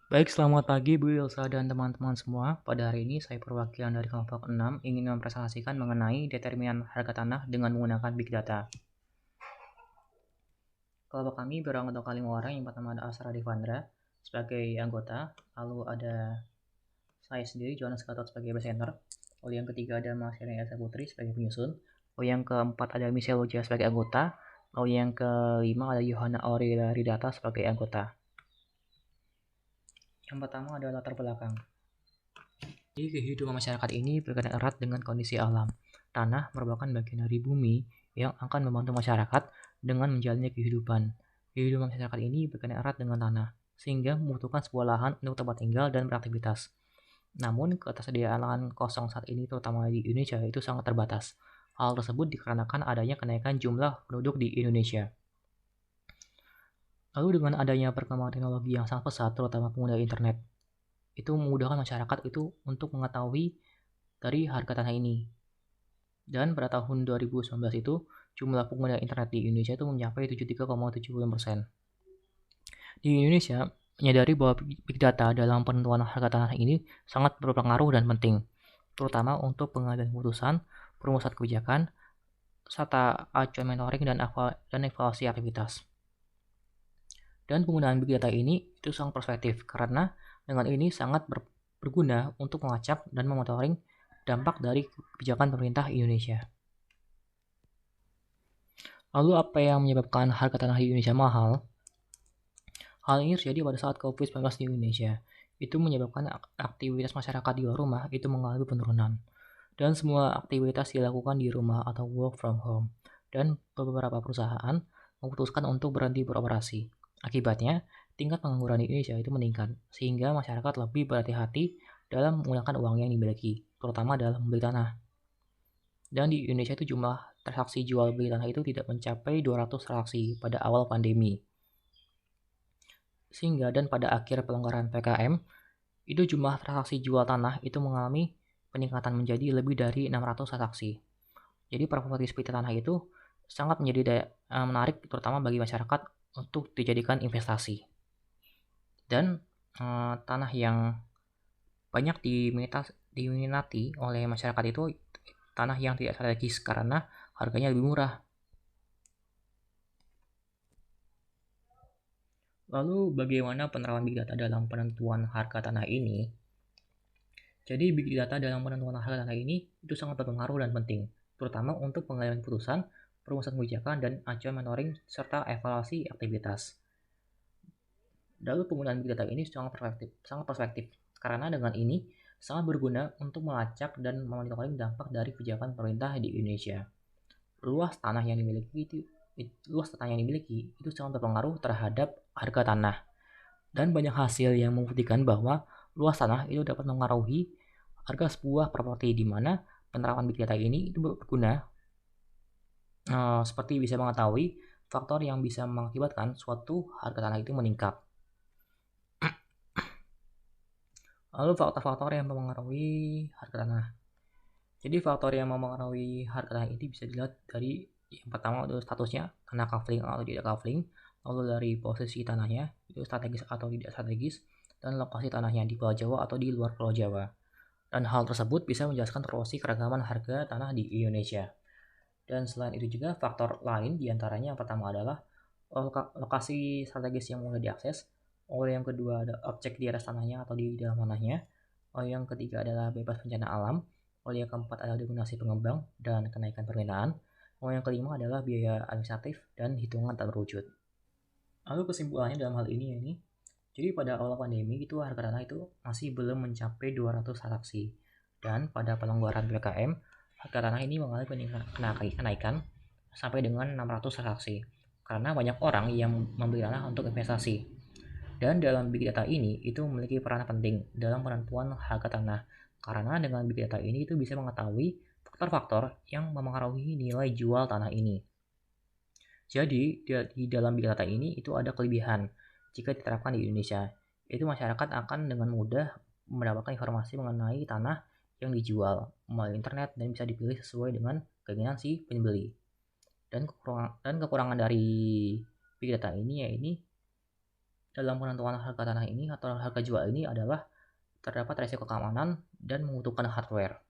Baik, selamat pagi Bu Ilsa dan teman-teman semua. Pada hari ini saya perwakilan dari kelompok 6 ingin mempresentasikan mengenai determinan harga tanah dengan menggunakan Big Data. Kelompok kami beranggotakan 5 orang. Yang pertama ada Asra Devandra sebagai anggota, lalu ada saya sendiri, Johannes Gatot sebagai presenter, lalu yang ketiga ada Mas Helen Elsa Putri sebagai penyusun, lalu yang keempat ada Michelle Lucia sebagai anggota, lalu yang kelima ada Yohana Aurelia Ridata sebagai anggota. Yang pertama adalah latar belakang. Jadi kehidupan masyarakat ini berkaitan erat dengan kondisi alam. Tanah merupakan bagian dari bumi yang akan membantu masyarakat dengan menjalani kehidupan. Kehidupan masyarakat ini berkaitan erat dengan tanah, sehingga membutuhkan sebuah lahan untuk tempat tinggal dan beraktivitas. Namun, ketersediaan lahan kosong saat ini, terutama di Indonesia, itu sangat terbatas. Hal tersebut dikarenakan adanya kenaikan jumlah penduduk di Indonesia. Lalu dengan adanya perkembangan teknologi yang sangat pesat, terutama pengguna internet, itu memudahkan masyarakat itu untuk mengetahui dari harga tanah ini. Dan pada tahun 2019 itu, jumlah pengguna internet di Indonesia itu mencapai 73,75%. Di Indonesia, menyadari bahwa Big Data dalam penentuan harga tanah ini sangat berpengaruh dan penting, terutama untuk pengambilan keputusan, perumusan kebijakan, serta acuan monitoring dan evaluasi aktivitas. Dan penggunaan Big Data ini itu sangat perspektif, karena dengan ini sangat berguna untuk melacak dan memonitoring dampak dari kebijakan pemerintah Indonesia. Lalu apa yang menyebabkan harga tanah di Indonesia mahal? Hal ini terjadi pada saat COVID-19 di Indonesia. Itu menyebabkan aktivitas masyarakat di luar rumah itu mengalami penurunan. Dan semua aktivitas dilakukan di rumah atau work from home. Dan beberapa perusahaan memutuskan untuk berhenti beroperasi. Akibatnya, tingkat pengangguran di Indonesia itu meningkat, sehingga masyarakat lebih berhati-hati dalam menggunakan uang yang dimiliki, terutama dalam membeli tanah. Dan di Indonesia itu jumlah transaksi jual beli tanah itu tidak mencapai 200 transaksi pada awal pandemi. Sehingga dan pada akhir pelonggaran PKM, itu jumlah transaksi jual tanah itu mengalami peningkatan menjadi lebih dari 600 transaksi. Jadi properti seperti tanah itu sangat menjadi menarik terutama bagi masyarakat untuk dijadikan investasi. Dan tanah yang banyak diminati oleh masyarakat itu tanah yang tidak strategis karena harganya lebih murah. Lalu bagaimana penerapan Big Data dalam penentuan harga tanah ini? Jadi Big Data dalam penentuan harga tanah ini itu sangat berpengaruh dan penting, terutama untuk pengambilan keputusan, perumusan kebijakan, dan acuan monitoring serta evaluasi aktivitas. Lalu penggunaan Big Data ini sangat perspektif, karena dengan ini sangat berguna untuk melacak dan memonitoring dampak dari kebijakan pemerintah di Indonesia. Luas tanah yang dimiliki itu sangat berpengaruh terhadap harga tanah. Dan banyak hasil yang membuktikan bahwa luas tanah itu dapat mengaruhi harga sebuah properti, di mana penerapan Big Data ini itu berguna seperti bisa mengetahui faktor yang bisa mengakibatkan suatu harga tanah itu meningkat. Lalu faktor-faktor yang mempengaruhi harga tanah. Jadi faktor yang mempengaruhi harga tanah ini bisa dilihat dari yang pertama adalah statusnya, kena kafling atau tidak kafling, lalu dari posisi tanahnya, itu strategis atau tidak strategis, dan lokasi tanahnya di Pulau Jawa atau di luar Pulau Jawa. Dan hal tersebut bisa menjelaskan proporsi keragaman harga tanah di Indonesia. Dan selain itu juga faktor lain diantaranya yang pertama adalah lokasi strategis yang mudah diakses, lalu yang kedua ada objek di atas tanahnya atau di dalam tanahnya, lalu yang ketiga adalah bebas bencana alam, lalu yang keempat adalah dominasi pengembang dan kenaikan permintaan, lalu yang kelima adalah biaya administratif dan hitungan tak terwujud. Lalu kesimpulannya dalam hal ini jadi pada awal pandemi itu harga tanah itu masih belum mencapai 200 transaksi, dan pada pelonggaran PPKM harga tanah ini mengalami kenaikan sampai dengan 600 transaksi karena banyak orang yang membeli tanah untuk investasi. Dan dalam Big Data ini itu memiliki peran penting dalam penentuan harga tanah, karena dengan Big Data ini itu bisa mengetahui faktor-faktor yang mempengaruhi nilai jual tanah ini. Jadi di dalam Big Data ini itu ada kelebihan jika diterapkan di Indonesia. Itu masyarakat akan dengan mudah mendapatkan informasi mengenai tanah yang dijual melalui internet dan bisa dipilih sesuai dengan keinginan si pembeli. Dan kekurangan dari Big Data ini dalam penentuan harga tanah ini atau harga jual ini adalah terdapat resiko keamanan dan membutuhkan hardware.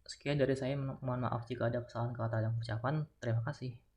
Sekian dari saya, mohon maaf jika ada kesalahan kata dan ucapan. Terima kasih.